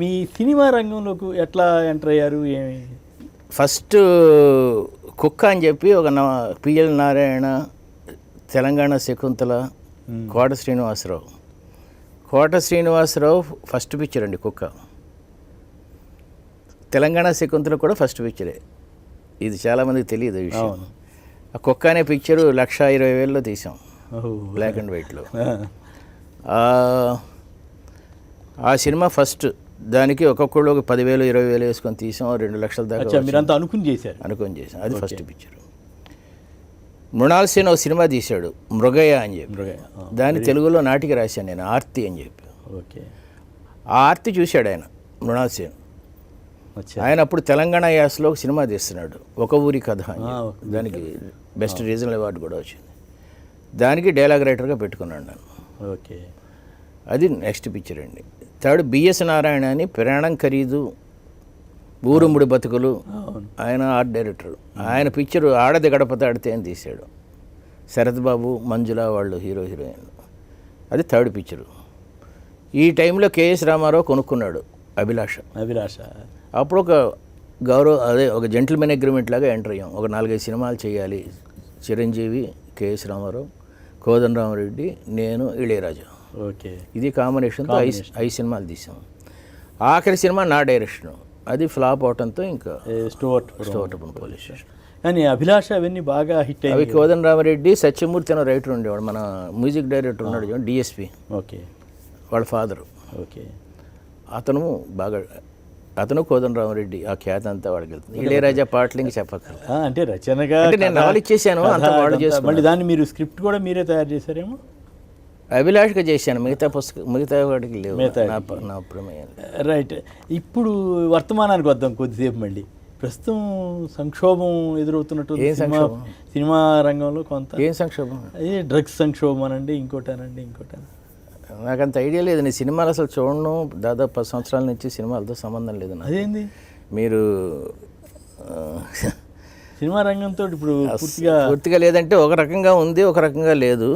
మీ cinema రంగంలోకి ఎట్లా enter అయ్యారు? ఏమి ఫస్ట్ కుక్క అని చెప్పి ఒక పిఎల్ నారాయణ, తెలంగాణ శకుంతల, కోట శ్రీనివాసరావు ఫస్ట్ పిక్చర్ అండి కుక్క. తెలంగాణ శకుంతల కూడా ఫస్ట్ పిక్చరే. ఇది చాలామందికి తెలియదు ఈ విషయం. ఆ కుక్క అనే పిక్చరు 1,20,000లో తీసాం, బ్లాక్ అండ్ వైట్లో. ఆ సినిమా ఫస్ట్. దానికి ఒక్కొక్కళ్ళు ఒక 10,000 20,000 వేసుకొని తీసాం. 2 లక్షల దాకా మీరంతా అనుకుని చేశాం. అది ఫస్ట్ పిక్చర్. మృణాల్ సేన్ ఒక సినిమా తీశాడు, మృగయ్య అని చెప్పి. దాన్ని తెలుగులో నాటికి రాశాను నేను, ఆర్తి అని చెప్పి. ఓకే. ఆ ఆర్తి చూశాడు ఆయన, మృణాల్ సేన్. ఆయన అప్పుడు తెలంగాణ యాసలో ఒక సినిమా తీస్తున్నాడు, ఒక ఊరి కథ అని. దానికి బెస్ట్ రీజనల్ అవార్డు కూడా వచ్చింది. దానికి డైలాగ్ రైటర్గా పెట్టుకున్నాను నేను. ఓకే. అది నెక్స్ట్ పిక్చర్ అండి. థర్డ్ బిఎస్ నారాయణ అని, ప్రయాణం ఖరీదు, ఊరుముడి బతుకులు, ఆయన ఆర్ట్ డైరెక్టర్. ఆయన పిక్చరు ఆడది గడప దాడితే అని తీశాడు. శరత్ బాబు, మంజుల వాళ్ళు హీరోయిన్. అది థర్డ్ పిక్చరు. ఈ టైంలో కేఎస్ రామారావు కొనుక్కున్నాడు అభిలాష. అప్పుడు ఒక ఒక జెంటిల్మెన్ అగ్రిమెంట్ లాగా ఎంటర్ అయ్యాం. ఒక 4-5 సినిమాలు చేయాలి. చిరంజీవి, కేఎస్ రామారావు, కోదండరామరెడ్డి, నేను, ఇళయరాజా. ఓకే. ఇది కాంబినేషన్తో 5 సినిమాలు తీసాం. ఆఖరి సినిమా నా డైరెక్షన్. అది ఫ్లాప్ అవటంతో ఇంకా స్టోర్ట్ పోలీస్ స్టేషన్. కానీ అభిలాష అవన్నీ బాగా హిట్ అయ్యాయి. అవి కోదండరామరెడ్డి, సత్యమూర్తి అనే రైటర్ ఉండేవాడు, మన మ్యూజిక్ డైరెక్టర్ ఉన్నాడు డిఎస్పి. ఓకే. వాళ్ళ ఫాదరు. ఓకే. అతను కోదండరామరెడ్డి. ఆ ఖ్యాతి అంతా వాడికి వెళ్తుంది. ఇళయరాజా పాటలు ఇంక చెప్పక్కర్లేదు. అంటే రచనగా నేను నవలు ఇచ్చేసాను, అంత వాడు చేసి. మళ్ళీ దాన్ని మీరు స్క్రిప్ట్ కూడా మీరే తయారు చేశారేమో? అభిలాష్గా చేశాను, మిగతా వాడికి లేవు నా ప్రమేయం. రైట్. ఇప్పుడు వర్తమానానికి వద్దాం కొద్దిసేపు. మళ్ళీ ప్రస్తుతం సంక్షోభం ఎదురవుతున్నట్టు సినిమా రంగంలో కొంత. ఏం సంక్షోభం? అదే డ్రగ్స్ సంక్షోభం అనండి, ఇంకోటనండి. నాకు అంత ఐడియా లేదు. నేను సినిమాలు అసలు చూడను. దాదాపు 10 సంవత్సరాల నుంచి సినిమాలతో సంబంధం లేదు. అదేంది మీరు సినిమా రంగంతో ఇప్పుడు పూర్తిగా లేదంటే ఒక రకంగా ఉంది, ఒక రకంగా లేదు.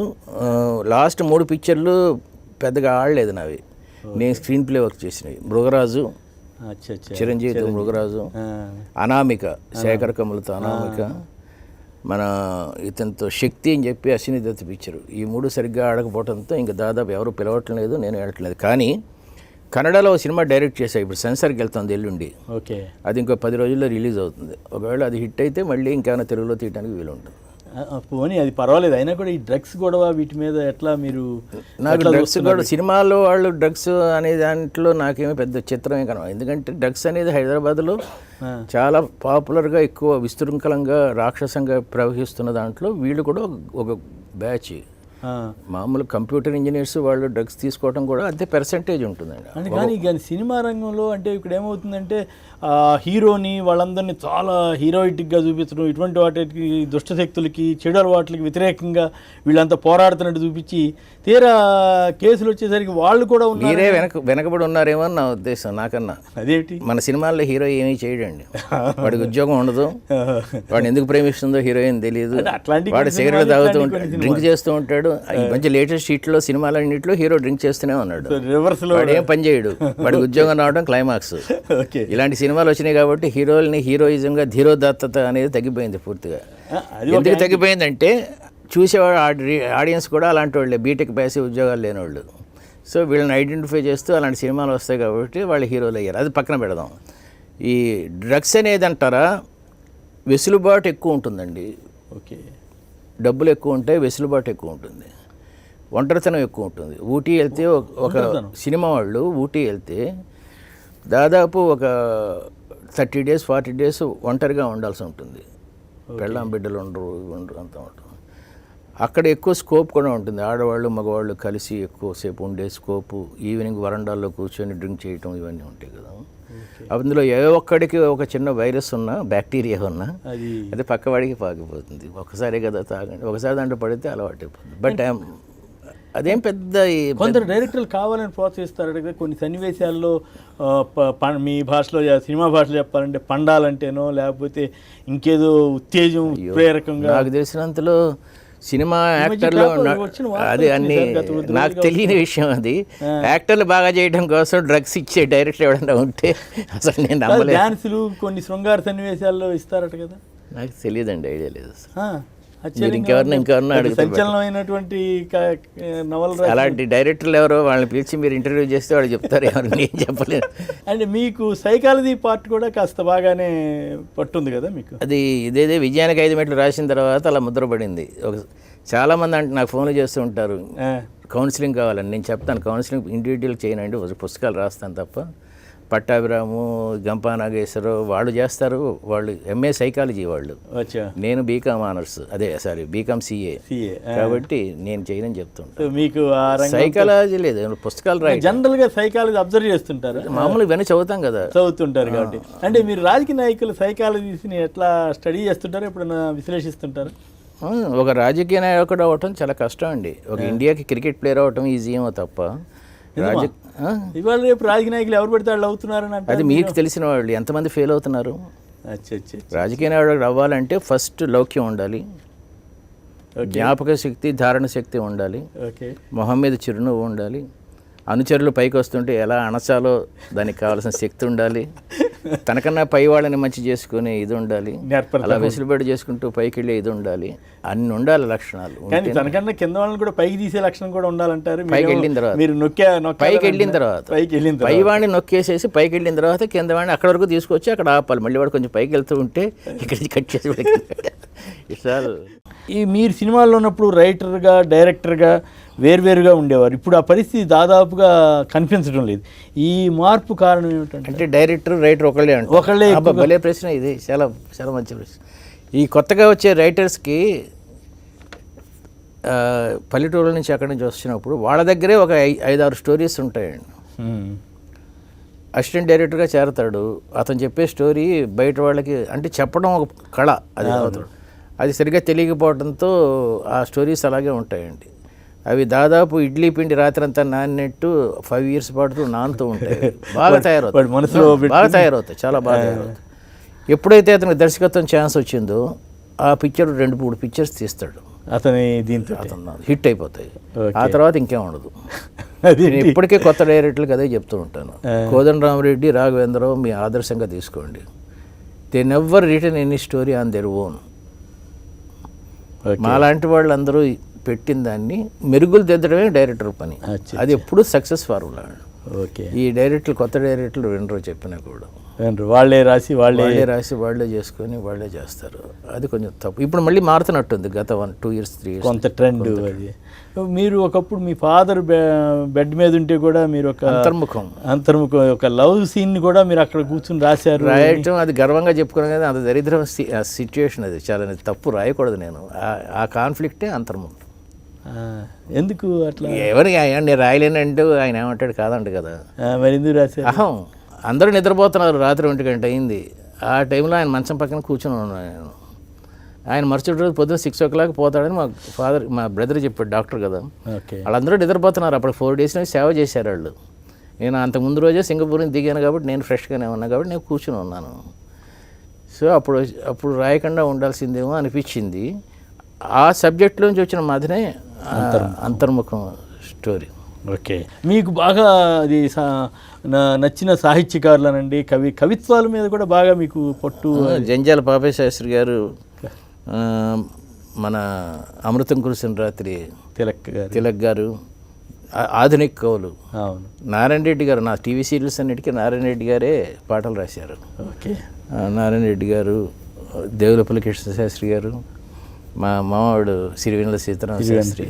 లాస్ట్ 3 పిక్చర్లు పెద్దగా ఆడలేదు నావి. నేను స్క్రీన్ ప్లే వర్క్ చేసినవి. మృగరాజు, చిరంజీవితో మృగరాజు, అనామిక, శేఖర్ కమలతో అనామిక, మన ఇతనితో శక్తి అని చెప్పి అశ్విని దత్ పిక్చరు. ఈ 3 సరిగ్గా ఆడకపోవడంతో ఇంకా దాదాపు ఎవరు పిలవట్లేదు, నేను ఆడట్లేదు. కానీ కన్నడలో సినిమా డైరెక్ట్ చేశాను. ఇప్పుడు సెన్సార్కి వెళ్తుంది ఎల్లుండి. ఓకే. అది ఇంకో 10 రోజుల్లో రిలీజ్ అవుతుంది. ఒకవేళ అది హిట్ అయితే మళ్ళీ ఇంకేమైనా తెలుగులో తీయడానికి వీలు ఉంటుంది. పోనీ అది పర్వాలేదు. అయినా కూడా ఈ డ్రగ్స్ గొడవ వీటి మీద ఎట్లా మీరు? నాకు డ్రగ్స్ గొడవ, సినిమాలో వాళ్ళు డ్రగ్స్ అనే దాంట్లో నాకేమీ పెద్ద చిత్రమే కనవ. ఎందుకంటే డ్రగ్స్ అనేది హైదరాబాద్లో చాలా పాపులర్గా, ఎక్కువ విస్తృంఖలంగా, రాక్షసంగా ప్రవహిస్తున్న దాంట్లో వీళ్ళు కూడా ఒక బ్యాచ్. మామూలు కంప్యూటర్ ఇంజనీర్స్ వాళ్ళు డ్రగ్స్ తీసుకోవడం కూడా అంతే పర్సెంటేజ్ ఉంటుందండి. కానీ సినిమా రంగంలో అంటే ఇక్కడ ఏమవుతుందంటే హీరోని వాళ్ళందరినీ చాలా హీరోయిటిక్గా చూపించడం, ఇటువంటి వాటికి, దుష్టశక్తులకి, చెడు అలవాట్లకి వ్యతిరేకంగా వీళ్ళంతా పోరాడుతున్నట్టు చూపించి, తీరా కేసులు వచ్చేసరికి వాళ్ళు కూడా మీరే వెనకబడి ఉన్నారేమో అని నా ఉద్దేశం. నాకన్నా అదేంటి, మన సినిమాల్లో హీరో ఏమీ చేయడండి. వాడికి ఉద్యోగం ఉండదు, వాడిని ఎందుకు ప్రేమిస్తుందో హీరోయిన్ తెలియదు, వాడు సిగరెట్ తాగుతూ ఉంటాడు, డ్రింక్ చేస్తూ ఉంటాడు. ఈ మంచి లేటెస్ట్ షీట్లో సినిమాలన్నింటిలో హీరో డ్రింక్ చేస్తూనే ఉన్నాడు. వాడు ఏం పని చేయడు, వాడికి ఉద్యోగం రావడం క్లైమాక్స్. ఇలాంటి సినిమాలు వచ్చినాయి కాబట్టి హీరోయిజంగా ధీరోదాత్తత అనేది తగ్గిపోయింది పూర్తిగా. ఎందుకు తగ్గిపోయిందంటే చూసేవాడు ఆడియన్స్ కూడా అలాంటి వాళ్ళే, బీటెక్ ప్యాసి ఉద్యోగాలు లేనివాళ్ళు. సో వీళ్ళని ఐడెంటిఫై చేస్తూ అలాంటి సినిమాలు వస్తాయి కాబట్టి వాళ్ళు హీరోలు అయ్యారు. అది పక్కన పెడదాం. ఈ డ్రగ్స్ అనేది అంటారా, వెసులుబాటు ఎక్కువ ఉంటుందండి. ఓకే. డబ్బులు ఎక్కువ ఉంటాయి, వెసులుబాటు ఎక్కువ ఉంటుంది, ఒంటరితనం ఎక్కువ ఉంటుంది. ఊటీ వెళ్తే ఒక సినిమా వాళ్ళు ఊటీ వెళ్తే దాదాపు ఒక 30 days 40 days ఒంటరిగా ఉండాల్సి ఉంటుంది. పెళ్ళాం బిడ్డలు ఉండరు అంతా ఉంటుంది. అక్కడ ఎక్కువ స్కోప్ కూడా ఉంటుంది. ఆడవాళ్ళు మగవాళ్ళు కలిసి ఎక్కువసేపు ఉండే స్కోపు, ఈవినింగ్ వరండాల్లో కూర్చొని డ్రింక్ చేయటం ఇవన్నీ ఉంటాయి కదా. అందులో ఏ ఒక్కడికి ఒక చిన్న వైరస్ ఉన్నా, బ్యాక్టీరియా ఉన్నా అది పక్కవాడికి పాకిపోతుంది. ఒకసారి కదా తాగండి, ఒకసారి దాంట్లో పడితే అలవాటు అయిపోతుంది. బట్ అదేం పెద్ద కొందరు డైరెక్టర్లు కావాలని ప్రోత్సహిస్తారు. కొన్ని సన్నివేశాల్లో మీ భాషలో, సినిమా భాషలో చెప్పాలంటే పండాలంటేనో లేకపోతే ఇంకేదో ఉత్తేజం ప్రేరకంగా. నాకు తెలిసినంతలో సినిమా యాక్టర్లు అది అన్ని నాకు తెలియని విషయం అది. యాక్టర్లు బాగా చేయడం కోసం డ్రగ్స్ ఇచ్చే డైరెక్టర్ ఎవరైనా ఉంటే అసలు నేను నమ్మలేదు. డాన్సులు కొన్ని శృంగార సన్నివేశాల్లో ఇస్తారట కదా, నాకు తెలియదండి, ఐడియా లేదు. ఆశ్చర్యంగా ఇంకెవరినైనా అడుగుతారు. సంచలనమైనటువంటి నవల అలాంటి డైరెక్టర్లు ఎవరో వాళ్ళని పిలిచి మీరు ఇంటర్వ్యూ చేస్తే వాళ్ళు చెప్తారు, ఎవరు నేను చెప్పలేదు. అంటే మీకు సైకాలజీ పార్ట్ కూడా కాస్త బాగానే పట్టుంది కదా మీకు. అది ఇదేదే విజయానికి 5 మెట్లు రాసిన తర్వాత అలా ముద్రపడింది. చాలామంది అంటే నాకు ఫోన్లు చేస్తూ ఉంటారు, కౌన్సిలింగ్ కావాలని. నేను చెప్తాను, కౌన్సిలింగ్ ఇండివిజువల్ చేయనండి, పుస్తకాలు రాస్తాను తప్ప. పట్టాభిరాము, గంపా నాగేశ్వరరావు వాళ్ళు చేస్తారు, వాళ్ళు ఎంఏ సైకాలజీ వాళ్ళు. నేను బీకామ్ ఆనర్స్, బీకామ్ సిఏ కాబట్టి నేను చేయనని చెప్తుంటాను. మీకు సైకాలజీ లేదు, పుస్తకాలు రాయి. జనరల్ గా సైకాలజీ అబ్జర్వ్ చేస్తుంటారు, మామూలుగా ఇవన్నీ చదువుతాం కదా, చదువుతుంటారు కాబట్టి. అంటే మీరు రాజకీయ నాయకులు సైకాలజీని ఎట్లా స్టడీ చేస్తుంటారు, ఎప్పుడైనా విశ్లేషిస్తుంటారు? ఒక రాజకీయ నాయకుడు అవ్వటం చాలా కష్టం అండి. ఒక ఇండియాకి క్రికెట్ ప్లేయర్ అవ్వటం ఈజీ ఏమో తప్ప ఇవాళ రేపు రాజకీయ నాయకులు ఎవరు పడితే వాళ్ళు అవుతున్నారని అంటే అది మీకు తెలిసిన వాళ్ళు ఎంతమంది ఫెయిల్ అవుతున్నారు. రాజకీయ నాయకుడు అవ్వాలంటే ఫస్ట్ లౌక్యం ఉండాలి, జ్ఞాపక శక్తి, ధారణ శక్తి ఉండాలి, మొహం మీద చిరునవ్వు ఉండాలి, అనుచరులు పైకి వస్తుంటే ఎలా అణచాలో దానికి కావాల్సిన శక్తి ఉండాలి, తనకన్నా పై వాళ్ళని మంచి చేసుకునే ఇది ఉండాలి, అలా వెసులుబాటు చేసుకుంటూ పైకి వెళ్ళే ఇది ఉండాలి. అన్ని ఉండాలి లక్షణాలు. తనకన్నా కింద వాళ్ళని కూడా పైకి తీసే లక్షణం కూడా ఉండాలంటారు. పైకి వెళ్ళిన తర్వాత పైకి వెళ్ళిన తర్వాత పై వాడిని నొక్కేసేసి పైకి వెళ్ళిన తర్వాత కింద వాడిని అక్కడ వరకు తీసుకొచ్చి అక్కడ ఆపాలి. మళ్ళీ వాడు కొంచెం పైకి వెళ్తూ ఉంటే ఇక్కడికి కట్ చేసి ఈ మీరు సినిమాల్లో ఉన్నప్పుడు రైటర్గా, డైరెక్టర్గా వేర్వేరుగా ఉండేవారు. ఇప్పుడు ఆ పరిస్థితి దాదాపుగా కనిపించడం లేదు. ఈ మార్పు కారణం ఏమిటంటే? అంటే డైరెక్టర్, రైటర్ ఒకళ్ళే. భలే ప్రశ్న ఇది, చాలా చాలా మంచి ప్రశ్న. ఈ కొత్తగా వచ్చే రైటర్స్కి పల్లెటూళ్ళ నుంచి అక్కడి నుంచి వచ్చినప్పుడు వాళ్ళ దగ్గరే ఒక 5-6 స్టోరీస్ ఉంటాయండి. అసిస్టెంట్ డైరెక్టర్గా చేరతాడు, అతను చెప్పే స్టోరీ బయట వాళ్ళకి అంటే చెప్పడం ఒక కళ, అది సరిగ్గా తెలియకపోవడంతో ఆ స్టోరీస్ అలాగే ఉంటాయండి. అవి దాదాపు ఇడ్లీ పిండి రాత్రంతా నానినట్టు 5 years పాటు నానుతూ ఉంటాయి. బాగా తయారవుతాయి, చాలా బాగా తయారవుతాయి. ఎప్పుడైతే అతనికి దర్శకత్వం ఛాన్స్ వచ్చిందో ఆ పిక్చర్ 2-3 పిక్చర్స్ తీస్తాడు, అతను హిట్ అయిపోతాయి. ఆ తర్వాత ఇంకేం ఉండదు. నేను ఇప్పటికే కొత్త డైరెక్టర్లకు అదే చెప్తూ ఉంటాను. కోదండరామరెడ్డి, రాఘవేంద్రరావు మీ ఆదర్శంగా తీసుకోండి. They never written any story on their own. మాలాంటి వాళ్ళందరూ పెట్టిన దాన్ని మెరుగులు దిద్దడమే డైరెక్టర్ పని. అది ఎప్పుడు సక్సెస్ ఫార్ములా. ఈ డైరెక్టర్లు, కొత్త డైరెక్టర్లు వినరు, చెప్పినా కూడా వాళ్ళే రాసి వాళ్ళే చేసుకొని వాళ్ళే చేస్తారు. అది కొంచెం తప్పు. ఇప్పుడు మళ్ళీ మారుతున్నట్టుంది గత 1-2 years 3 years కొంత ట్రెండ్ అది. మీరు ఒకప్పుడు మీ ఫాదర్ బెడ్ మీద ఉంటే కూడా మీరు ఒక అంతర్ముఖం ఒక లవ్ సీన్ కూడా మీరు అక్కడ కూర్చుని రాయటం, అది గర్వంగా చెప్పుకున్నాను కదా. అంత దరిద్రం సిచ్యువేషన్, అది చాలా తప్పు, రాయకూడదు. నేను ఆ కాన్ఫ్లిక్టే అంతర్ముఖం. ఎందుకు అట్లా? ఎవరికి నేను రాయలేనంటూ ఆయన ఏమంటాడు కాదంట కదా, మరి ఎందుకు రాశారు? అహం. అందరూ నిద్రపోతున్నారు, రాత్రి 1 గంట అయింది. ఆ టైంలో ఆయన మంచం పక్కన కూర్చొని ఉన్నాను నేను. ఆయన మరుసటి రోజు పొద్దున్న 6 o'clock పోతాడని మా బ్రదర్ చెప్పాడు, డాక్టర్ కదా. వాళ్ళందరూ నిద్రపోతున్నారు. అప్పుడు 4 days నుంచి సేవ చేశారు వాళ్ళు. నేను అంతకు ముందు రోజే సింగపూర్ నుంచి దిగాను కాబట్టి నేను ఫ్రెష్గానే ఉన్నా కాబట్టి నేను కూర్చొని ఉన్నాను. సో అప్పుడు రాయకుండా ఉండాల్సిందేమో అనిపించింది. ఆ సబ్జెక్ట్లోంచి వచ్చిన మాదిరే అంతర్ముఖం స్టోరీ. ఓకే. మీకు బాగా అది నచ్చిన సాహిత్యకారులనండి, కవిత్వాల మీద కూడా బాగా మీకు పట్టు? జంజాల పాపయ్య శాస్త్రి గారు, మన అమృతం కురిసిన రాత్రి తిలక్ గారు, ఆధునిక కవులు నారాయణ రెడ్డి గారు. నా టీవీ సీరియల్స్ అన్నిటికీ నారాయణ రెడ్డి గారే పాటలు రాశారు. ఓకే. నారాయణ రెడ్డి గారు, దేవులపల్లి కృష్ణశాస్త్రి గారు, మా మామవాడు సిరివెన్నెల సీతారామ శాస్త్రి.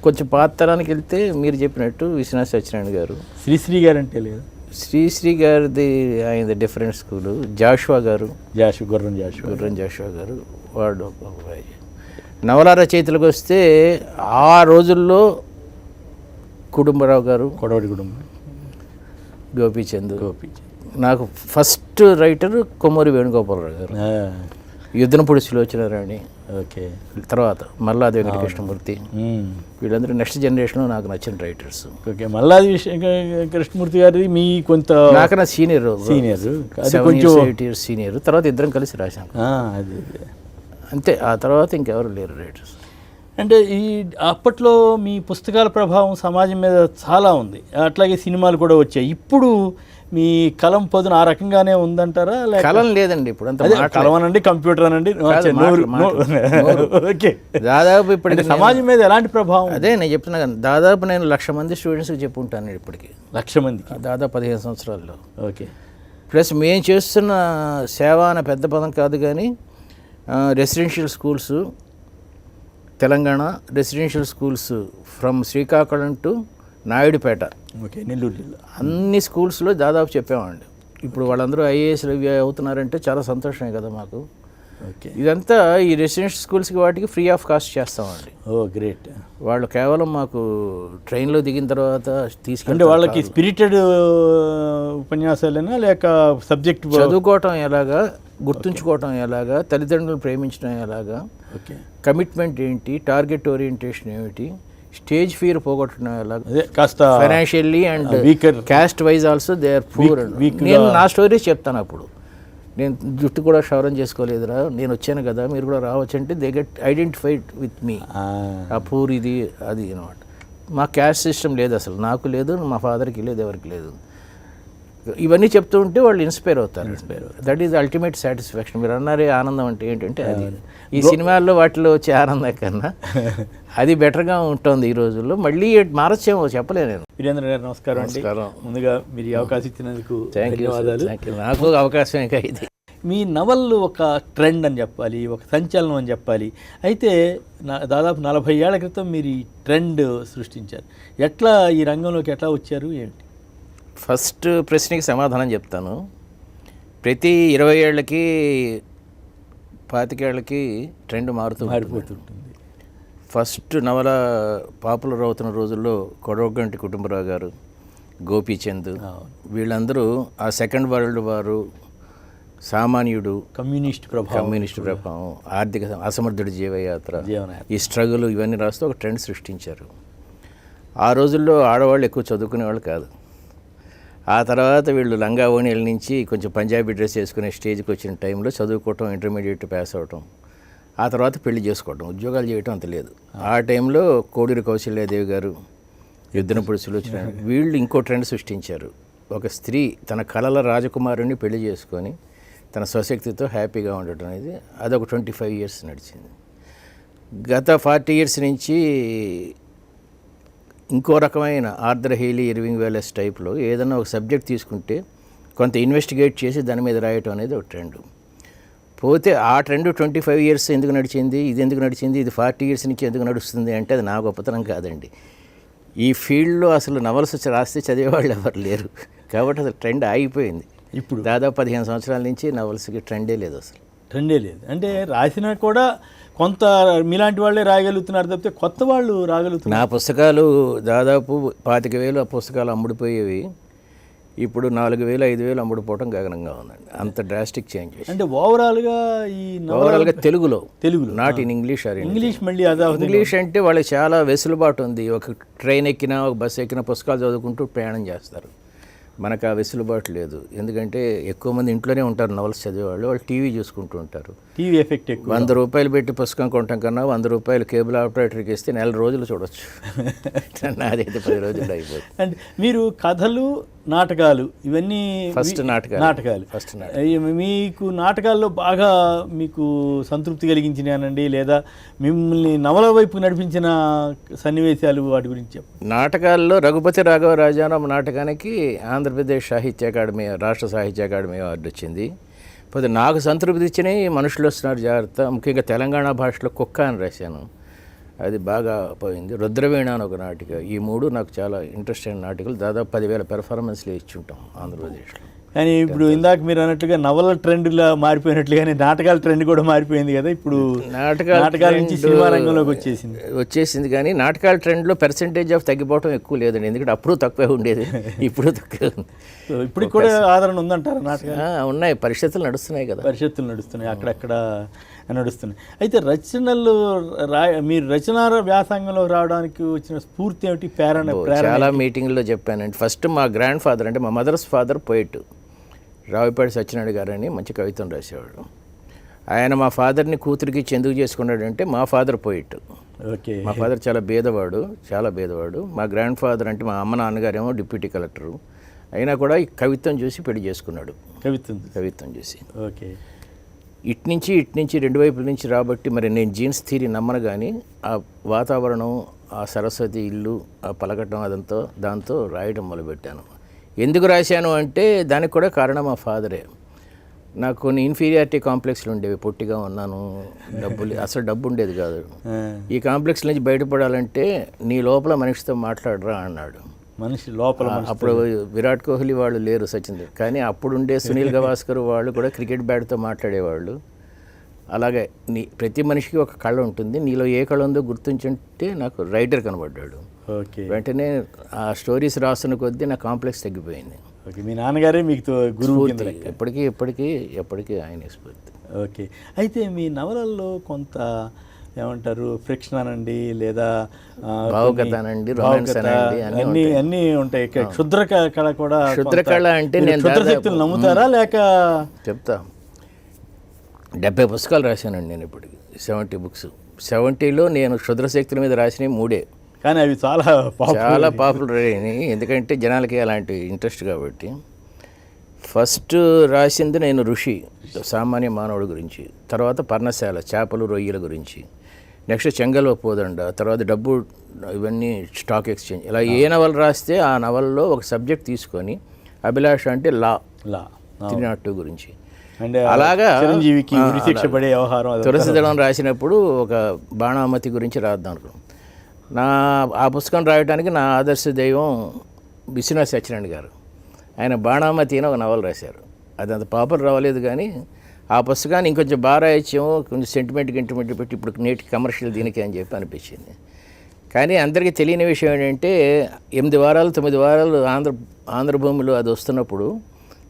కొంచెం పాతరానికి వెళ్తే మీరు చెప్పినట్టు విశ్వనాథ సత్యనారాయణ గారు. శ్రీశ్రీ గారు అంటే లేదు? శ్రీశ్రీ గారిది ఆయన డిఫరెంట్ స్కూలు. జాషువా గారు, గుర్రం జాషువా గారు, వాడు. నవల రచయితలకు వస్తే ఆ రోజుల్లో కుటుంబరావు గారు, కొడవటి కుటుంబం, గోపీచంద్. నాకు ఫస్ట్ రైటర్ కొమ్మూరి వేణుగోపాలరావు గారు, యుద్ధనపూడి సులోచనారాణి. ఓకే. తర్వాత మల్లాది వెంకటకృష్ణమూర్తి. వీళ్ళందరూ నెక్స్ట్ జనరేషన్లో నాకు నచ్చిన రైటర్స్. ఓకే. మల్లాది కృష్ణమూర్తి గారి మీ కొంత నాకన్నా సీనియర్, కొంచెం 8 years సీనియర్. తర్వాత ఇద్దరం కలిసి రాశాను. అంతే. ఆ తర్వాత ఇంకెవరు లేరు రైటర్స్. అంటే ఈ అప్పట్లో మీ పుస్తకాల ప్రభావం సమాజం మీద చాలా ఉంది, అట్లాగే సినిమాలు కూడా వచ్చాయి. ఇప్పుడు మీ కలం పదును ఆ రకంగానే ఉందంటారా? కలం లేదండి ఇప్పుడు, అంత కలం అనండి, కంప్యూటర్ అనండి, ఓకే. దాదాపు ఇప్పుడు సమాజం మీద ఎలాంటి ప్రభావం? అదే నేను చెప్తున్నా కదా, దాదాపు నేను 1,00,000 మంది స్టూడెంట్స్కి చెప్పుంటాను ఇప్పటికి. 1,00,000 మందికి దాదాపు 15 సంవత్సరాల్లో. ఓకే. ప్లస్ మేము చేస్తున్న సేవ అనే పెద్ద పదం కాదు కానీ, residential schools Telangana, residential schools from Srikakulam to Naidupeta, okay, Nellore జిల్లా, అన్ని స్కూల్స్లో దాదాపు చెప్పామండి. ఇప్పుడు వాళ్ళందరూ ఐఏఎస్లు అవుతున్నారంటే చాలా సంతోషమే కదా మాకు. ఓకే. ఇదంతా ఈ రెసిడెన్షియల్ స్కూల్స్కి వాటికి ఫ్రీ ఆఫ్ కాస్ట్ చేస్తామండి. ఓ గ్రేట్. వాళ్ళు కేవలం మాకు ట్రైన్లో దిగిన తర్వాత తీసుకుంటే వాళ్ళకి స్పిరిటెడ్ ఉపన్యాసాలైనా లేక సబ్జెక్ట్ చదువుకోవటం ఎలాగా, గుర్తుంచుకోవటం ఎలాగా, తల్లిదండ్రులను ప్రేమించడం ఎలాగా, ఓకే, కమిట్మెంట్ ఏంటి, టార్గెట్ ఓరియంటేషన్ ఏమిటి, స్టేజ్ ఫియర్ పోగొట్టడం ఎలాగా, కాస్త financially and caste wise also they are poor. నేను నా స్టోరీస్ చెప్తాను. అప్పుడు నేను జుట్టు కూడా క్షౌరం చేసుకోలేదురా, నేను వచ్చాను కదా, మీరు కూడా రావచ్చు అంటే they get identified with me. ఆ పూర్ ఇది అది అనమాట. మా క్యాస్ట్ సిస్టమ్ లేదు అసలు, నాకు లేదు, మా ఫాదర్కి లేదు, ఎవరికి లేదు. ఇవన్నీ చెప్తూ ఉంటే వాళ్ళు ఇన్స్పైర్ అవుతారు. That is ultimate satisfaction. మీరు అన్నారే ఆనందం అంటే ఏంటంటే అది. ఈ సినిమాల్లో వాటిలో వచ్చే ఆనందం కన్నా అది బెటర్గా ఉంటుంది ఈ రోజుల్లో. మళ్ళీ మారచ్చేమో చెప్పలేను నేను. వీరేంద్ర గారు నమస్కారం అండి. ముందుగా మీరు ఈ అవకాశం ఇచ్చినందుకు ధన్యవాదాలు. నాకు అవకాశం ఇంకా ఇది. మీ నవళ్ళు ఒక ట్రెండ్ అని చెప్పాలి, ఒక సంచలనం అని చెప్పాలి. అయితే దాదాపు 40 ఏళ్ల క్రితం మీరు ఈ ట్రెండ్ సృష్టించారు. ఎట్లా ఈ రంగంలోకి ఎట్లా వచ్చారు ఏంటి? ఫస్ట్ ప్రశ్నకి సమాధానం చెప్తాను. ప్రతి 20 ఏళ్ళకి 25 ఏళ్ళకి ట్రెండ్ మారిపోతుంటుంది. ఫస్ట్ నవల పాపులర్ అవుతున్న రోజుల్లో కొడవగంటి కుటుంబరావు గారు, గోపీచంద్, వీళ్ళందరూ ఆ సెకండ్ వరల్డ్ వారు, సామాన్యుడు, కమ్యూనిస్ట్ ప్రభావం, ఆర్థిక అసమర్థుడి జీవయాత్ర, ఈ స్ట్రగుల్ ఇవన్నీ రాస్తూ ఒక ట్రెండ్ సృష్టించారు. ఆ రోజుల్లో ఆడవాళ్ళు ఎక్కువ చదువుకునేవాళ్ళు కాదు. ఆ తర్వాత వీళ్ళు లంగా ఓణీల నుంచి కొంచెం పంజాబీ డ్రెస్ వేసుకునే స్టేజ్కి వచ్చిన టైంలో చదువుకోవటం, ఇంటర్మీడియట్ పాస్ అవటం, ఆ తర్వాత పెళ్లి చేసుకోవటం, ఉద్యోగాలు చేయటం అంత లేదు. ఆ టైంలో కోడూరి కౌశల్యాదేవి గారు, యుద్ధనపుడు సులోచన, వీళ్ళు ఇంకో ట్రెండ్ సృష్టించారు. ఒక స్త్రీ తన కలల రాజకుమారుణ్ణి పెళ్లి చేసుకొని తన స్వశక్తితో హ్యాపీగా ఉండటం అనేది అదొక 25 years నడిచింది. గత 40 years నుంచి ఇంకో రకమైన ఆర్థర్ హీలీ, ఇర్వింగ్ వేలెస్ టైప్లో ఏదైనా ఒక సబ్జెక్ట్ తీసుకుంటే కొంత ఇన్వెస్టిగేట్ చేసి దాని మీద రాయటం అనేది ఒక ట్రెండ్. పోతే ఆ ట్రెండ్ 25 years ఎందుకు నడిచింది, ఇది ఎందుకు నడిచింది, ఇది 40 years నుంచి ఎందుకు నడుస్తుంది అంటే అది నా గొప్పతనం కాదండి. ఈ ఫీల్డ్లో అసలు నవల్స్ రాస్తే చదివేవాళ్ళు ఎవరు లేరు కాబట్టి అసలు ట్రెండ్ ఆగిపోయింది. ఇప్పుడు దాదాపు 15 సంవత్సరాల నుంచి నవల్స్కి ట్రెండే లేదు, అసలు ట్రెండే లేదు. అంటే రాసినా కూడా కొంత మీలాంటి వాళ్ళే రాయగలుగుతున్నారు తప్పితే కొత్త వాళ్ళు రాగలుగుతున్నారు. నా పుస్తకాలు దాదాపు 25,000 పుస్తకాలు అమ్ముడిపోయేవి, ఇప్పుడు 4,000 5,000 అమ్ముడుపోవడం గగనంగా ఉందండి. అంత డ్రాస్టిక్ చేంజ్. అంటే ఓవరాల్గా తెలుగులో నాట్ ఇన్ ఇంగ్లీష్. మళ్ళీ ఇంగ్లీష్ అంటే వాళ్ళకి చాలా వెసులుబాటు ఉంది. ఒక ట్రైన్ ఎక్కినా, ఒక బస్సు ఎక్కినా పుస్తకాలు చదువుకుంటూ ప్రయాణం చేస్తారు. మనకు ఆ వెసులుబాటు లేదు. ఎందుకంటే ఎక్కువ మంది ఇంట్లోనే ఉంటారు నవల్స్ చదివేవాళ్ళు, వాళ్ళు టీవీ చూసుకుంటూ ఉంటారు. టీవీ ఎఫెక్ట్ ఎక్కువ. 100 రూపాయలు పెట్టి పుస్తకం కొనటం కన్నా 100 రూపాయలు కేబుల్ ఆపరేటర్కి ఇస్తే 4 రోజులు చూడొచ్చు. నాదైతే 10 రోజులు అయిపోతుంది. అంటే మీరు కథలు, నాటకాలు ఇవన్నీ నాటకాలు మీకు నాటకాల్లో బాగా మీకు సంతృప్తి కలిగించినానండి, లేదా మిమ్మల్ని నవల వైపు నడిపించిన సన్నివేశాలు వాటి గురించి చెప్పండి. నాటకాల్లో రఘుపతి రాఘవ రాజారాం నాటకానికి ఆంధ్రప్రదేశ్ సాహిత్య అకాడమీ, రాష్ట్ర సాహిత్య అకాడమీ అవార్డు వచ్చింది. పోతే నాకు సంతృప్తి ఇచ్చినాయి మనుషులు వస్తున్నారు జాగ్రత్త, ముఖ్యంగా తెలంగాణ భాషలో కుక్క అని రాశాను, అది బాగా పోయింది. రుద్రవీణ అని ఒక నాటిక. ఈ 3 నాకు చాలా ఇంట్రెస్ట్ అయిన నాటికలు. దాదాపు 10,000 పెర్ఫార్మెన్స్లు ఇచ్చుంటాం ఆంధ్రప్రదేశ్లో. కానీ ఇప్పుడు ఇందాక మీరు అన్నట్లుగా నవల ట్రెండ్లా మారిపోయినట్లుగానే నాటకాల ట్రెండ్ కూడా మారిపోయింది కదా. ఇప్పుడు నాటకాల నుంచి సినిమా రంగంలోకి వచ్చేసింది. కానీ నాటకాల ట్రెండ్లో పర్సెంటేజ్ ఆఫ్ తగ్గిపోవడం ఎక్కువ లేదండి. ఎందుకంటే అప్పుడు తక్కువే ఉండేది, ఇప్పుడు తక్కువే ఉంది. ఇప్పుడు కూడా ఆదరణ ఉందంటారు నాటకాలు? ఉన్నాయి, పరిషత్తులు నడుస్తున్నాయి కదా. పరిషత్తులు నడుస్తున్నాయి, అక్కడక్కడ నడుస్తున్నాయి. అయితే రచనలు మీరు రచనా వ్యాసంగంలో రావడానికి వచ్చిన స్ఫూర్తి ఏమిటి? చాలా మీటింగ్లో చెప్పానండి. ఫస్ట్ మా గ్రాండ్ ఫాదర్ అంటే మా mother's father poet Ravipati Satyanarayana గారని మంచి కవితను రాసేవాడు. ఆయన మా ఫాదర్ని కూతురికి ఇచ్చి ఎందుకు చేసుకున్నాడంటే మా ఫాదర్ పోయిట్. ఓకే. మా ఫాదర్ చాలా బేదవాడు. మా గ్రాండ్ ఫాదర్ అంటే మా అమ్మ నాన్నగారేమో డిప్యూటీ కలెక్టరు. అయినా కూడా ఈ కవిత్వం చూసి పెళ్లి చేసుకున్నాడు. కవిత్వం చూసి. ఓకే. ఇటు నుంచి రెండు వైపుల నుంచి రాబట్టి మరి నేను జీన్స్ థియరీ నమ్మను, కానీ ఆ వాతావరణం, ఆ సరస్వతి ఇల్లు, ఆ పలకటం దాంతో రాయడం మొదలుపెట్టాను. ఎందుకు రాశాను అంటే దానికి కూడా కారణం మా ఫాదరే. నాకు కొన్ని ఇన్ఫీరియారిటీ కాంప్లెక్స్లు ఉండేవి. పొట్టిగా ఉన్నాను, అసలు డబ్బు ఉండేది కాదు. ఈ కాంప్లెక్స్ నుంచి బయటపడాలంటే నీ లోపల మనిషితో మాట్లాడరా అన్నాడు. మనిషి లోపల. అప్పుడు విరాట్ కోహ్లీ వాళ్ళు లేరు, సచిన్, కానీ అప్పుడు ఉండే సునీల్ గవాస్కర్ వాళ్ళు కూడా క్రికెట్ బ్యాట్తో మాట్లాడేవాళ్ళు. అలాగే ప్రతి మనిషికి ఒక కళ ఉంటుంది, నీలో ఏ కళ ఉందో గుర్తించుంటే నాకు రైటర్ కనబడ్డాడు. ఓకే. వెంటనే ఆ స్టోరీస్ రాస్తున్న కొద్దీ నా కాంప్లెక్స్ తగ్గిపోయింది. ఓకే. మీ నాన్నగారే మీకు గురువు. ఎప్పటికీ ఆయన స్ఫూర్తి. ఓకే. అయితే మీ నవలల్లో కొంత ఏమంటారు ఫ్రిక్షన్ అనండి, లేదా భావుకథ అనండి, రొమాన్స్ అనండి, అన్నీ ఉంటాయి. క్షుద్ర కళ కూడా. క్షుద్ర కళ అంటే నేను క్షుద్రశక్తులు నమ్ముతారా లేక? చెప్తా. 70 పుస్తకాలు రాశానండి నేను ఇప్పటికి. 70 బుక్స్. 70లో నేను క్షుద్రశక్తుల మీద రాసినవి 3. కానీ అవి చాలా పాపులర్ అయినాయి, ఎందుకంటే జనాలకి అలాంటి ఇంట్రెస్ట్ కాబట్టి. ఫస్ట్ రాసింది నేను ఋషి, సామాన్య మానవుడి గురించి. తర్వాత పర్ణశాల, చేపలు రొయ్యల గురించి. నెక్స్ట్ చెంగల్వ పోదండ. తర్వాత డబ్బు, ఇవన్నీ స్టాక్ ఎక్స్చేంజ్. ఇలా ఏ నవల రాస్తే ఆ నవల్లో ఒక సబ్జెక్ట్ తీసుకొని, అభిలాష అంటే లా 302 గురించి. అలాగా తులసిదళం రాసినప్పుడు ఒక బాణామతి గురించి రాద్దాం అనుకున్నాం. ఆ పుస్తకం రాయడానికి నా ఆదర్శ దైవం విశ్వనాథ్ సత్యనారాయణ గారు. ఆయన బాణామతి అని ఒక నవల రాశారు. అది అంత పాపులర్ రావలేదు, కానీ ఆ పుస్తకాన్ని ఇంకొంచెం బాగా రాయచ్చేమో, కొంచెం సెంటిమెంట్ పెట్టి ఇప్పుడు నేటి కమర్షియల్ దీనికి అని చెప్పి అనిపించింది. కానీ అందరికీ తెలియని విషయం ఏంటంటే 8 వారాలు 9 వారాలు ఆంధ్రభూమిలో అది వస్తున్నప్పుడు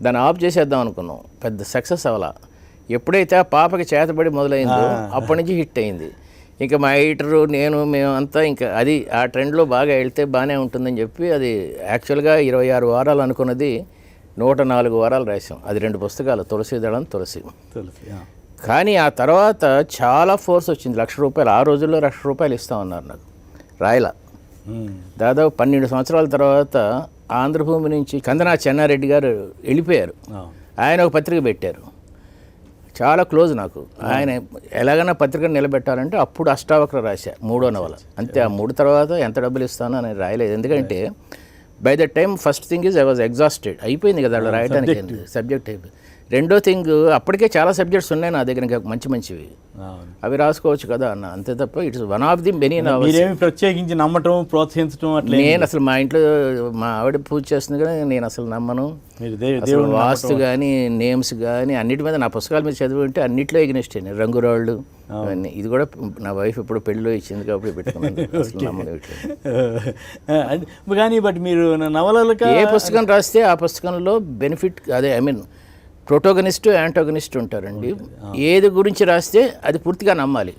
దాన్ని ఆఫ్ చేసేద్దాం అనుకున్నాం. పెద్ద సక్సెస్ అవ్వాల. ఎప్పుడైతే ఆ పాపకి చేతబడి మొదలైందో అప్పటి నుంచి హిట్ అయింది. ఇంకా మా ఎడిటరు, మేమంతా ఇంకా అది ఆ ట్రెండ్లో బాగా వెళ్తే బాగానే ఉంటుందని చెప్పి అది యాక్చువల్గా 26 వారాలు అనుకున్నది 104 వారాలు రాసాం. అది 2 పుస్తకాలు, తులసిదళం, తులసి. కానీ ఆ తర్వాత చాలా ఫోర్స్ వచ్చింది. ₹1,00,000 ఆ రోజుల్లో ₹1,00,000 ఇస్తామన్నారు నాకు. రాయలా. దాదాపు 12 సంవత్సరాల తర్వాత ఆంధ్రభూమి నుంచి కందనా చెన్నారెడ్డి గారు వెళ్ళిపోయారు. ఆయన ఒక పత్రిక పెట్టారు, చాలా క్లోజ్ నాకు. ఆయన ఎలాగైనా పత్రికను నిలబెట్టాలంటే అప్పుడు అష్టావక్ర రాశా, 3వ నవల. అంతే. ఆ 3 తర్వాత ఎంత డబ్బులు ఇస్తానో అని రాయలేదు, ఎందుకంటే by the time first thing is I was exhausted. అయిపోయింది కదా అలా రాయడానికి, సబ్జెక్ట్ అయిపోయింది. రెండో థింగ్, అప్పటికే చాలా సబ్జెక్ట్స్ ఉన్నాయి నా దగ్గర, ఇంకా మంచివి అవి రాసుకోవచ్చు కదా అన్న, అంతే తప్ప it's one of the many novels. ప్రత్యేకించి నమ్మటం, ప్రోత్సహించడం అట్లా నేను అసలు మా ఇంట్లో మా ఆవిడ పూజ చేస్తుంది కానీ నేను అసలు నమ్మను. వాస్తు కానీ నేమ్స్ కానీ అన్నిటి మీద, నా పుస్తకాల మీద చదివి ఉంటే అన్నింటిలో ఎగ్నెస్ట్ అయినాయి, రంగురాళ్ళు అవన్నీ. ఇది కూడా నా వైఫ్ ఇప్పుడు పెళ్ళిలో ఇచ్చింది కాబట్టి పెట్టుకున్నాను. అసలు నమ్మను. కానీ బట్ మీరు నవలలకు ఏ పుస్తకం రాస్తే ఆ పుస్తకంలో బెనిఫిట్, అదే ఐ మీన్ ప్రోటోగనిస్ట్, యాంటోగనిస్ట్ ఉంటారండి. ఏది గురించి రాస్తే అది పూర్తిగా నమ్మాలి.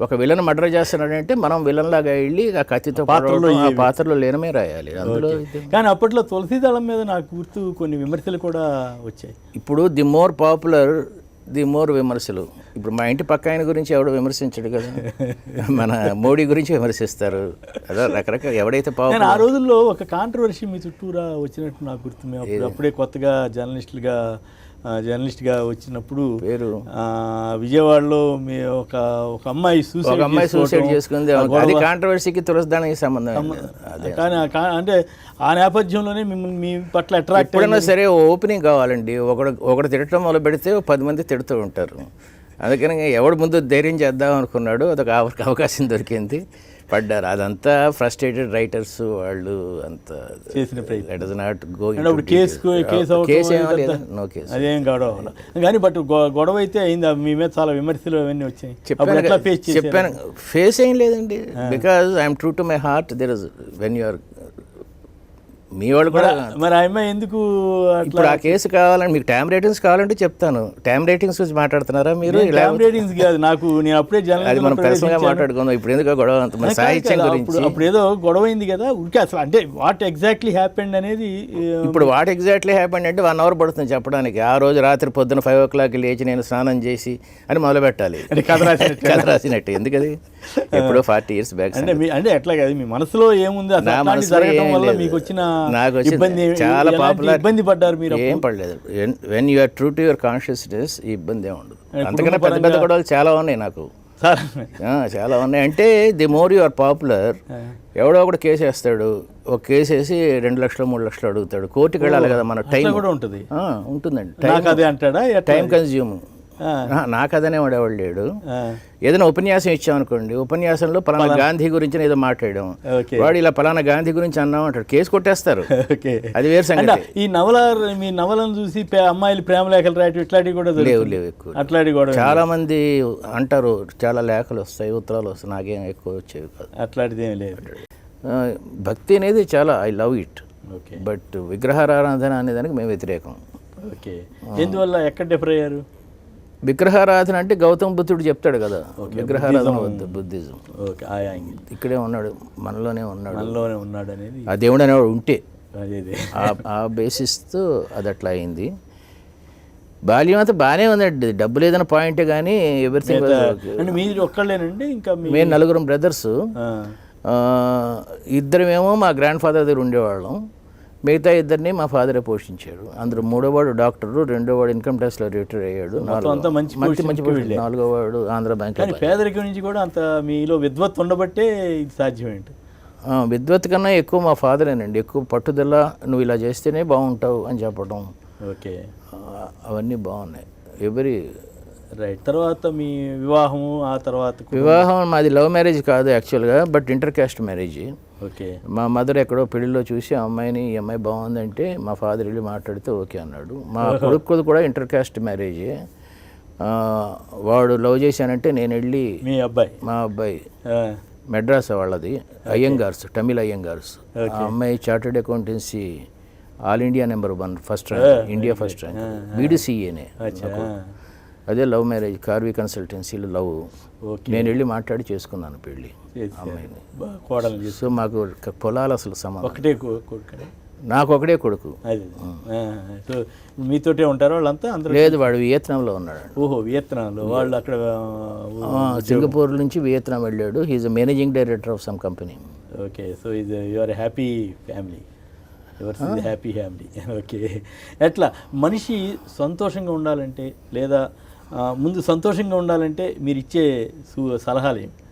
ఒక విలన్ మర్డర్ చేస్తున్నాడంటే మనం విలన్ లాగా వెళ్ళి ఆ కత్తితో పాత్రలో లేనమే రాయాలి అందులో. కానీ అప్పట్లో తులసిదళం మీద నాకు గుర్తు కొన్ని విమర్శలు కూడా వచ్చాయి. ఇప్పుడు the more popular the more విమర్శలు. ఇప్పుడు మా ఇంటి పక్క ఆయన గురించి ఎవడో విమర్శించడు కదా, మన మోడీ గురించి విమర్శిస్తారు అదే రకరకాల. ఎవడైతే పాపులర్. ఆ రోజుల్లో ఒక కాంట్రవర్సీ మీ చుట్టూరా వచ్చినట్టు నాకు గుర్తు. మేము అప్పుడే కొత్తగా జర్నలిస్ట్గా వచ్చినప్పుడు పేరు విజయవాడలో మీ ఒక అమ్మాయి సూసైడ్ చేసుకుంది. అది కాంట్రవర్సీకి తులసిదళానికి సంబంధం. కానీ అంటే ఆ నేపథ్యంలోనే మిమ్మల్ని మీ పట్ల అట్రాక్ట్. ఎప్పుడైనా సరే ఓపెనింగ్ కావాలండి. ఒకడు తిట్టడం మొదలు పెడితే 10 మంది తిడుతూ ఉంటారు. అందుకని ఎవడు ముందు ధైర్యం చేద్దాం అనుకున్నాడు, అదొక అవకాశం దొరికింది, పడ్డారు. అదంతా ఫ్రస్ట్రేటెడ్ రైటర్స్ వాళ్ళు అంత చేసిన అదేం గొడవ. కానీ బట్ గొడవ అయితే అయింది, మీ మీద చాలా విమర్శలు అవన్నీ వచ్చాయి. చెప్పాను, ఫేస్ ఏం లేదండి. Because I'm true to my heart. There is when you're మీ వాళ్ళు కూడా. మరి ఆ అమ్మాయి ఎందుకు ఇప్పుడు ఆ కేసు కావాలని మీకు టైం రేటింగ్స్ కావాలంటే చెప్తాను. టైం రేటింగ్స్ గురించి మాట్లాడుతున్నారా మీరు? టైం రేటింగ్స్ కాదు, నాకు నేను అప్పుడే అది మనం పర్సనల్గా మాట్లాడుకుందాం. ఇప్పుడు ఎందుకు గొడవ అంత? మన సాహిత్యం గురించి అప్పుడు ఏదో గొడవ అయింది కదా ఉడికి, అసలు అంటే వాట్ ఎగ్జాక్ట్లీ హ్యాపెండ్ అనేది. ఇప్పుడు వాట్ ఎగ్జాక్ట్లీ హ్యాపెండ్ అంటే 1 అవర్ పడుతుంది చెప్పడానికి. ఆ రోజు రాత్రి పొద్దున 5 o'clock లేచి నేను స్నానం చేసి అని మొదలు పెట్టాలి. కథ రాసినట్టు. ఎందుకది ఎప్పుడో 40 years బ్యాక్. అంటే ఎట్లా కాదు, మీ మనసులో ఏముంది జరగడం వల్ల మీకు వచ్చిన ఇబ్బంది? చాలా పాపులర్. ఇబ్బంది పడ్డారు మీరు? ఏం పడలేదు. When you are true to your consciousness ఈ ఇబ్బంది ఏమి ఉండదు. అంతకన్నా పెద్ద పెద్ద గొడవలు చాలా ఉన్నాయి నాకు, చాలా ఉన్నాయి. అంటే the more you are popular, ఎవడో ఒకటి కేసు వేస్తాడు. ఒక కేసు వేసి 2 లక్షలు 3 లక్షలు అడుగుతాడు. కోర్టుకి వెళ్ళాలి కదా, మన టైం కూడా ఉంటుంది. ఉంటుందండి, టైం కన్జ్యూమ్. నాకు అదనే వాడేవాళ్ళు లేడు. ఏదైనా ఉపన్యాసం ఇచ్చామనుకోండి, ఉపన్యాసంలో పలానా గాంధీ గురించి ఏదో మాట్లాడాం, వాడు ఇలా పలానా గాంధీ గురించి అన్నాం అంటాడు, కేసు కొట్టేస్తారు. అది వేరు సంగతి. ఈ మీ నవలను చూసి అమ్మాయిలు ప్రేమ లేఖలు రాయటం ఇట్లాంటివి కూడా లేవు ఎక్కువ. అట్లాంటివి కూడా చాలా మంది అంటారు, చాలా లేఖలు వస్తాయి, ఉత్తరాలు వస్తాయి, నాకేం ఎక్కువ వచ్చేవి కాదు. అట్లాంటిది ఏమి లేదు. భక్తి అనేది చాలా, ఐ లవ్ ఇట్. బట్ విగ్రహారాధన అనేదానికి మేము వ్యతిరేకం. ఓకే, ఎందువల్ల? ఎక్కడ డిఫర్ అయ్యారు? విగ్రహారాధన అంటే గౌతమ బుద్ధుడు చెప్తాడు కదా, విగ్రహారాధన వద్దు, బుద్ధిజం. ఇక్కడే ఉన్నాడు, మనలోనే ఉన్నాడు అనేది. ఆ దేవుడు అనేవాడు ఉంటే ఆ బేసిస్తో అది అట్లా అయింది. బాల్యం అంతా బాగానే ఉందండి, డబ్బు లేదన్న పాయింటే కానీ ఎవ్రీథింగ్. మీరు ఒక్కళ్ళేనండి? ఇంకా మేము 4 బ్రదర్స్. 2 మా గ్రాండ్ ఫాదర్ దగ్గర ఉండేవాళ్ళం, మిగతా 2 మా ఫాదరే పోషించాడు. అందులో 3వవాడు డాక్టరు, 2వవాడు ఇన్కమ్ ట్యాక్స్లో రిటైర్ అయ్యాడు, 4వవాడు ఆంధ్ర బ్యాంక్. పేదరికం నుంచి కూడా అంత మీలో విద్వత్ ఉండబట్టే ఇది సాధ్యమేంటి? విద్వత్ కన్నా ఎక్కువ మా ఫాదరేనండి, ఎక్కువ పట్టుదల, నువ్వు ఇలా చేస్తేనే బాగుంటావు అని చెప్పడం. ఓకే, అవన్నీ బాగున్నాయి. రైట్. తర్వాత మీ వివాహము, ఆ తర్వాత వివాహం మాది లవ్ మ్యారేజ్ కాదు యాక్చువల్గా, but inter caste marriage. Okay, మా మదర్ ఎక్కడో పెళ్ళిలో చూసి ఆ అమ్మాయిని, ఈ అమ్మాయి బాగుందంటే మా ఫాదర్ వెళ్ళి మాట్లాడితే ఓకే అన్నాడు. మా కొడుకు కూడా ఇంటర్ క్యాస్ట్ మ్యారేజే. వాడు లవ్ చేశానంటే నేను వెళ్ళి, మా అబ్బాయి మెడ్రాస్ వాళ్ళది, అయ్యంగార్స్, తమిళ అయ్యంగార్స్. ఆ అమ్మాయి chartered accountancy all India number 1 first rank, India first rank, BDCAనే. అదే లవ్ మ్యారేజ్, కార్వీ కన్సల్టెన్సీలో లవ్. నేను వెళ్ళి మాట్లాడి చేసుకున్నాను పెళ్ళి అమ్మాయిని. సో మాకు పొలాలు అసలు సంబంధం. నాకు ఒకడే కొడుకు. సో మీతోటే ఉంటారు వాళ్ళంతా? లేదు, వాడు వియత్నాంలో ఉన్నాడు. ఓహో, వియత్నాంలో. వాళ్ళు అక్కడ సింగపూర్ నుంచి వియత్నాం వెళ్ళాడు. He is managing director of some company. Okay, so you are happy family. Happy family. Okay. ఎట్లా మనిషి సంతోషంగా ఉండాలంటే, లేదా ముందు సంతోషంగా ఉండాలంటే మీరు ఇచ్చే సలహాలు ఏంటి?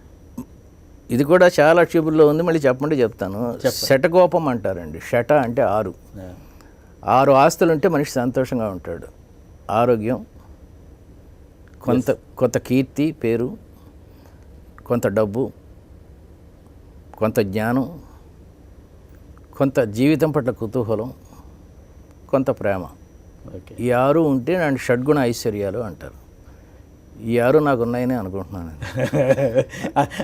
ఇది కూడా చాలా ట్యూబుల్లో ఉంది, మళ్ళీ చెప్పమంటే చెప్తాను. శటకోపం అంటారండి. శట అంటే 6 ఆస్తులు ఉంటే మనిషి సంతోషంగా ఉంటాడు. ఆరోగ్యం, కొంత కీర్తి, పేరు, కొంత డబ్బు, కొంత జ్ఞానం, కొంత జీవితం పట్ల కుతూహలం, కొంత ప్రేమ. ఈ 6 ఉంటే నన్ను షడ్గుణ ఐశ్వర్యాలు అంటారు. ఈ 6 నాకు ఉన్నాయని అనుకుంటున్నాను.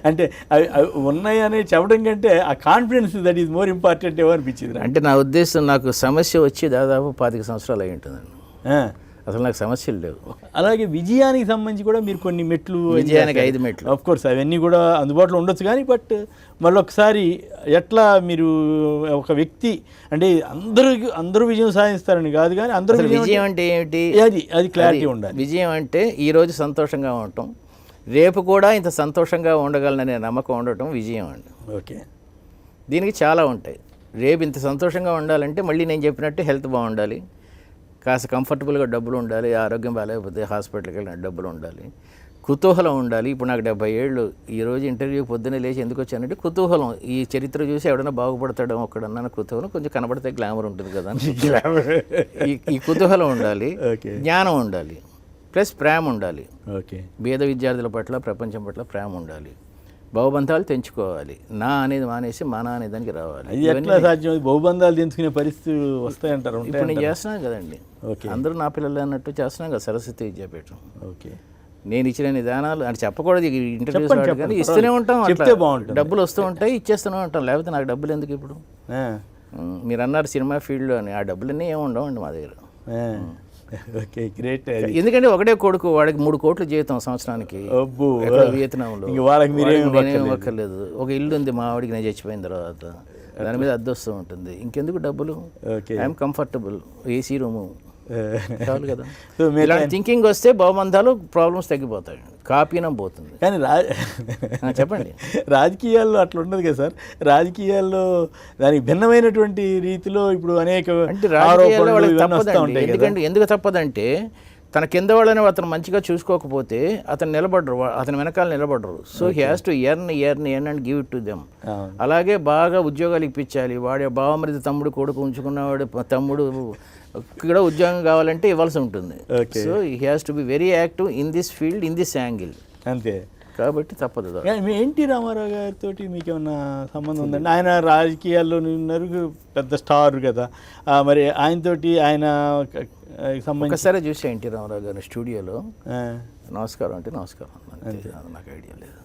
అంటే అవి ఉన్నాయని చెప్పడం కంటే ఆ confidence that is more important ఏమో అనిపించింది. అంటే నా ఉద్దేశం, నాకు సమస్య వచ్చి దాదాపు 25 సంవత్సరాలు అయి ఉంటుందండి. అసలు నాకు సమస్యలు లేవు. అలాగే విజయానికి సంబంధించి కూడా మీరు కొన్ని మెట్లు, విజయానికి 5 మెట్లు ఆఫ్ కోర్స్ అవన్నీ కూడా అందుబాటులో ఉండొచ్చు, కానీ బట్ మళ్ళొకసారి ఎట్లా మీరు ఒక వ్యక్తి అంటే అందరూ విజయం సాధిస్తారని కాదు, కానీ అందరూ విజయం అంటే ఏమిటి, అది క్లారిటీ ఉండాలి. విజయం అంటే ఈరోజు సంతోషంగా ఉండటం, రేపు కూడా ఇంత సంతోషంగా ఉండగలననే నమ్మకం ఉండటం విజయం అండి. ఓకే, దీనికి చాలా ఉంటాయి. రేపు ఇంత సంతోషంగా ఉండాలంటే మళ్ళీ నేను చెప్పినట్టు హెల్త్ బాగుండాలి, కాస్త కంఫర్టబుల్గా డబ్బులు ఉండాలి, ఆరోగ్యం బాగాలేకపోతే హాస్పిటల్కి వెళ్ళిన డబ్బులు ఉండాలి, కుతూహలం ఉండాలి. ఇప్పుడు నాకు 70 ఏళ్ళు. ఈరోజు ఇంటర్వ్యూ పొద్దున్నే లేచి ఎందుకు వచ్చానంటే కుతూహలం, ఈ చరిత్ర చూసి ఎవడన్నా బాగుపడతాడో ఒక్కడన్నా కుతూహలం, కొంచెం కనబడితే గ్లామర్ ఉంటుంది కదా, ఈ కుతూహలం ఉండాలి, జ్ఞానం ఉండాలి, ప్లస్ ప్రేమ ఉండాలి. పేద విద్యార్థుల పట్ల, ప్రపంచం పట్ల ప్రేమ ఉండాలి, బహుబంధాలు తెంచుకోవాలి, నా అనేది మానేసి మన అనే దానికి రావాలి. ఎట్లా సాధ్యం? బహుబంధాలు తెంచుకునే పరిస్థితి వస్తాయంటారు. ఇప్పుడు నేను చేస్తున్నాను కదండి, అందరూ నా పిల్లలు అన్నట్టు చేస్తున్నాం కదా సరస్వతి విద్యాపీఠం. ఓకే, నేను ఇచ్చిన నిదానాలు అంటే చెప్పకూడదు ఇంటర్వ్యూస్, కానీ ఇస్తూనే ఉంటాం. డబ్బులు వస్తూ ఉంటాయి, ఇచ్చేస్తూనే ఉంటాం. లేకపోతే నాకు డబ్బులు ఎందుకు ఇప్పుడు? మీరు అన్నారు సినిమా ఫీల్డ్లో అని, ఆ డబ్బులన్నీ ఏమి ఉండవండి మా దగ్గర. Okay, great. ఎందుకంటే ఒకటే కొడుకు, వాడికి 3 కోట్ల జీతం సంవత్సరానికి ఎక్కడో వియత్నాంలో. వాళ్ళకి మీరేం ఇవ్వక్కర్లేదు. ఒక ఇల్లు ఉంది మా వాడికి నేను చచ్చిపోయిన తర్వాత, దాని మీద అద్దె వస్తూ ఉంటుంది. ఇంకెందుకు డబ్బులు? ఐఎమ్ కంఫర్టబుల్, ఏసీ రూము చాలు కదా. ఇలాంటి థింకింగ్ వస్తే బహుబంధాలు ప్రాబ్లమ్స్ తగ్గిపోతాయి, కాపీనం పోతుంది. కానీ చెప్పండి, రాజకీయాల్లో అట్లా ఉండదు కదా సార్. రాజకీయాల్లో దానికి భిన్నమైనటువంటి రీతిలో ఇప్పుడు అనేక రాజకీయాల్లో వాళ్ళకి తప్పదండి. ఎందుకు తప్పదంటే తన కింద వాళ్ళని అతను మంచిగా చూసుకోకపోతే అతను నిలబడరు, అతని వెనకాల నిలబడరు. So he has to earn and give it to them. అలాగే బాగా ఉద్యోగాలు ఇప్పించాలి. వాడి బావమరిది తమ్ముడు కొడుకు ఉంచుకున్నవాడు తమ్ముడు కూడా ఉద్యోగం కావాలంటే ఇవ్వాల్సి ఉంటుంది. So he has to be very active in this field, in this angle. అంతే కాబట్టి తప్పదు. ఎన్టీ రామారావు గారితో మీకు ఏమన్నా సంబంధం ఉందండి? ఆయన రాజకీయాల్లో ఉన్నారు, పెద్ద స్టార్ కదా. మరి ఆయనతోటి ఆయన సంబంధించి ఒకసారి చూసా ఎన్టీ రామారావు గారిని స్టూడియోలో. నమస్కారం అంటే నమస్కారం, నాకు ఐడియా లేదు.